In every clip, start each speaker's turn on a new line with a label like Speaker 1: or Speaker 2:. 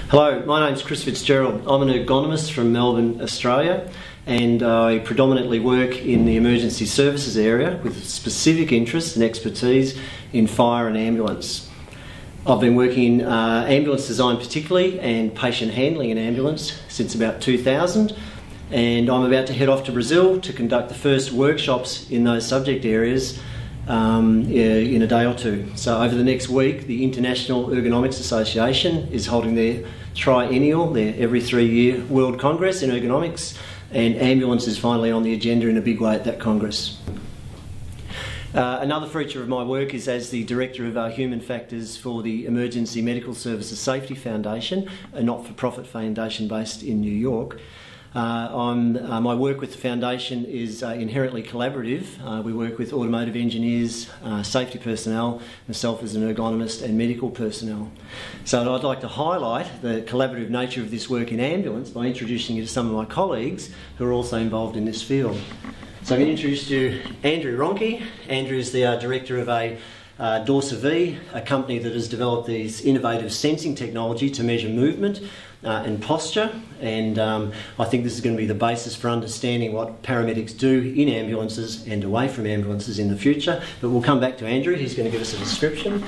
Speaker 1: Hello, my name's Chris Fitzgerald. I'm an ergonomist from Melbourne, Australia, and I predominantly work in the emergency services area with specific interest and expertise in fire and ambulance. I've been working in ambulance design particularly and patient handling in ambulance since about 2000, and I'm about to head off to Brazil to conduct the first workshops in those subject areas in a day or two. So over the next week, the International Ergonomics Association is holding their triennial, their every 3-year World Congress in ergonomics, and ambulance is finally on the agenda in a big way at that Congress. Another feature of my work is as the Director of Human Factors for the Emergency Medical Services Safety Foundation, a not-for-profit foundation based in New York. My work with the foundation is inherently collaborative. We work with automotive engineers, safety personnel, myself as an ergonomist, and medical personnel. So I'd like to highlight the collaborative nature of this work in ambulance by introducing you to some of my colleagues who are also involved in this field. So I'm going to introduce you to Andrew Ronke. Andrew is the Director of Dorsa V, a company that has developed these innovative sensing technology to measure movement and posture, and I think this is going to be the basis for understanding what paramedics do in ambulances and away from ambulances in the future. But we'll come back to Andrew. He's going to give us a description.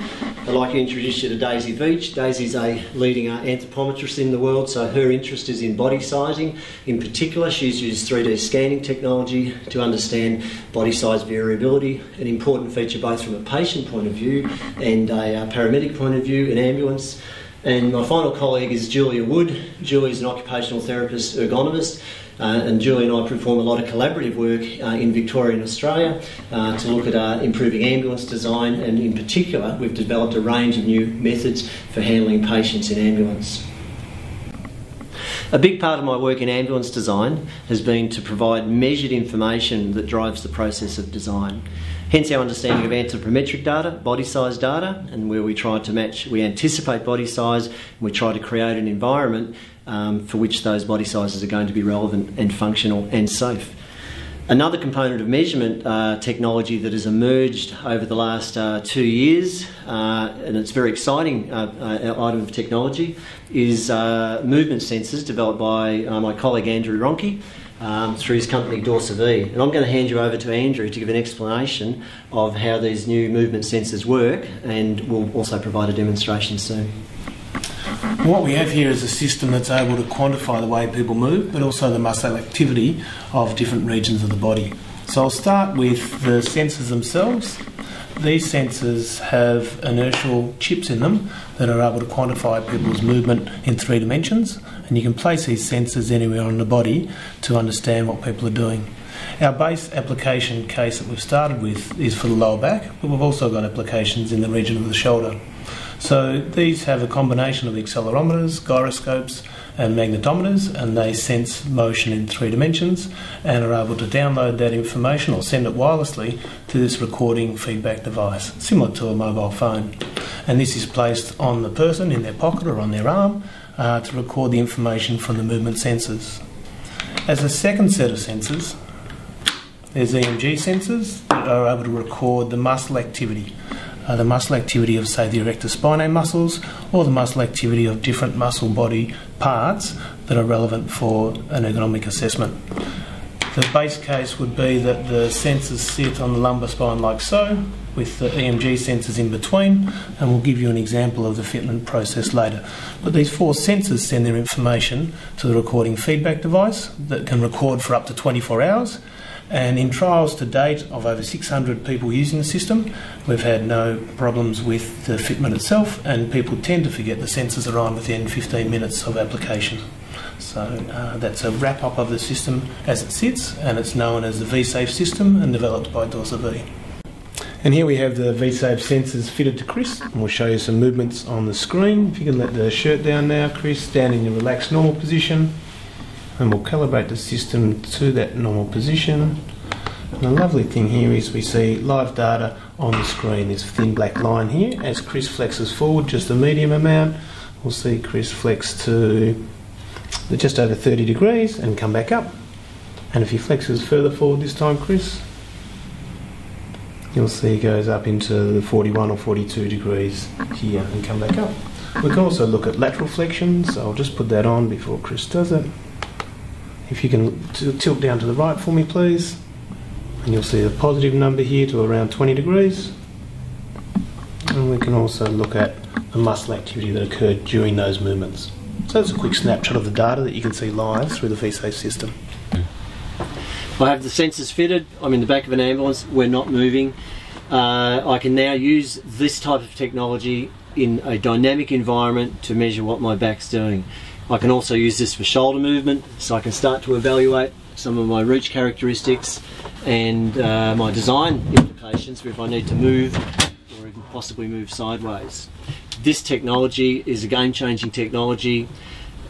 Speaker 1: I'd like to introduce you to Daisy Veach. Daisy's a leading anthropometrist in the world, so her interest is in body sizing. In particular, she's used 3D scanning technology to understand body size variability, an important feature both from a patient point of view and a paramedic point of view in ambulance. And my final colleague is Julia Wood. Julia's an occupational therapist, ergonomist, and Julia and I perform a lot of collaborative work in Victoria and Australia to look at improving ambulance design, and in particular we've developed a range of new methods for handling patients in ambulance. A big part of my work in ambulance design has been to provide measured information that drives the process of design. Hence our understanding of anthropometric data, body size data, and where we try to match, we anticipate body size, and we try to create an environment for which those body sizes are going to be relevant and functional and safe. Another component of measurement technology that has emerged over the last 2 years, and it's a very exciting item of technology, is movement sensors developed by my colleague Andrew Ronke through his company Dorsa V. And I'm going to hand you over to Andrew to give an explanation of how these new movement sensors work, and we'll also provide a demonstration soon.
Speaker 2: What we have here is a system that's able to quantify the way people move, but also the muscle activity of different regions of the body. So I'll start with the sensors themselves. These sensors have inertial chips in them that are able to quantify people's movement in 3 dimensions, and you can place these sensors anywhere on the body to understand what people are doing. Our base application case that we've started with is for the lower back, but we've also got applications in the region of the shoulder. So these have a combination of accelerometers, gyroscopes and magnetometers, and they sense motion in 3 dimensions and are able to download that information or send it wirelessly to this recording feedback device, similar to a mobile phone. And this is placed on the person in their pocket or on their arm to record the information from the movement sensors. As a second set of sensors, there's EMG sensors that are able to record the muscle activity. The muscle activity of, say, the erector spinae muscles, or the muscle activity of different muscle body parts that are relevant for an ergonomic assessment. The base case would be that the sensors sit on the lumbar spine like so, with the EMG sensors in between, and we'll give you an example of the fitment process later. But these 4 sensors send their information to the recording feedback device that can record for up to 24 hours. And in trials to date of over 600 people using the system, we've had no problems with the fitment itself, and people tend to forget the sensors are on within 15 minutes of application. So that's a wrap-up of the system as it sits, and it's known as the VSafe system and developed by Dorsa V. And here we have the VSafe sensors fitted to Chris, and we'll show you some movements on the screen. If you can let the shirt down now, Chris, stand in your relaxed normal position. And we'll calibrate the system to that normal position. And the lovely thing here is we see live data on the screen. This thin black line here. As Chris flexes forward just a medium amount, we'll see Chris flex to just over 30 degrees and come back up. And if he flexes further forward this time, Chris, you'll see he goes up into the 41 or 42 degrees here and come back up. We can also look at lateral flexion, so I'll just put that on before Chris does it. If you can tilt down to the right for me, please. And you'll see a positive number here to around 20 degrees. And we can also look at the muscle activity that occurred during those movements. So that's a quick snapshot of the data that you can see live through the VSafe system.
Speaker 1: I have the sensors fitted. I'm in the back of an ambulance. We're not moving. I can now use this type of technology in a dynamic environment to measure what my back's doing. I can also use this for shoulder movement, so I can start to evaluate some of my reach characteristics and my design implications for if I need to move or even possibly move sideways. This technology is a game-changing technology.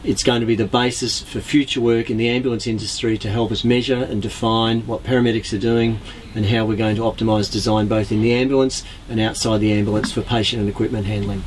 Speaker 1: It's going to be the basis for future work in the ambulance industry to help us measure and define what paramedics are doing and how we're going to optimise design both in the ambulance and outside the ambulance for patient and equipment handling.